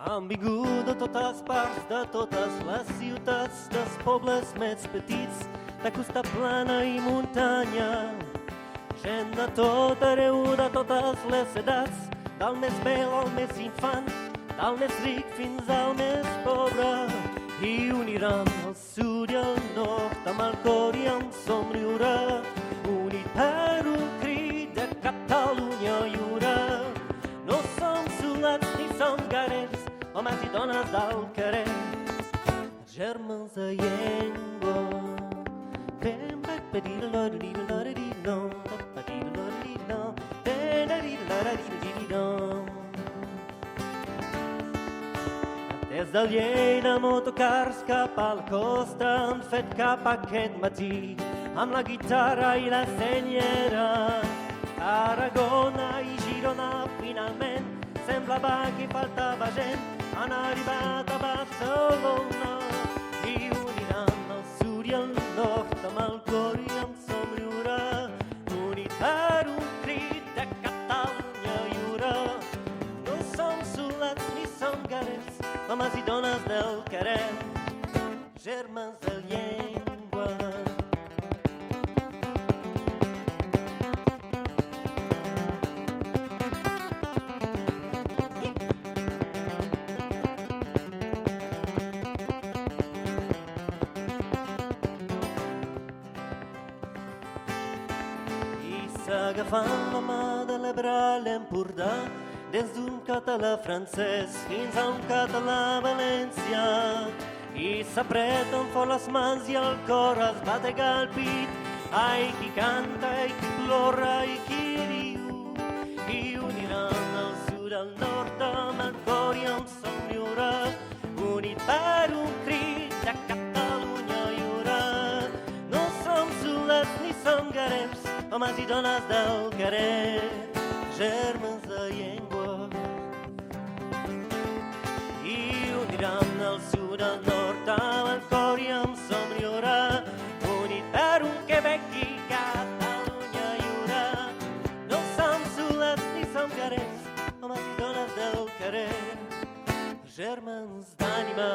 Han vingut de totes parts, de totes les ciutats, dels pobles més petits, de costa plana i muntanya. Gent de tot arreu, de totes les edats, del més vell al més infant, del més ric fins al més pobre. I uniran el sud i el nord amb el cor i amb somriure, unit per un crit de Catalunya lliure. No som soldats ni som guerrers, homes i dones del carrer, germans de llengua. Des del Lleida motocars cap a la costa han fet cap aquest matí amb la guitarra i la senyera. Tarragona i Girona finalment semblava que faltava gent, han arribat a Barcelona i uniran el sud i el nord amb el cor i amb somriure, unit per un crit de Catalunya lliure. No som soldats ni som guerrers, homes i dones del carrer, germans de llengua. S'agafant la mà de l'Ebre a l'Empordà, des d'un català francès fins a un català valencià. I s'apreten fort les mans i el cor es batega al pit. Ai, qui canta, ai, qui plora, ai, qui riu. I uniran el sud al nord amb el cor i amb somriure, unit per un crit de Catalunya lliure. No som soldats ni som guerrers, homes i dones del carrer, germans de llengua. I uniran el sud al nord amb el cor i amb somriure, unit per un Quebec i Catalunya lliure. No som soldats ni som guerrers, homes i dones del carrer, germans d'ànima.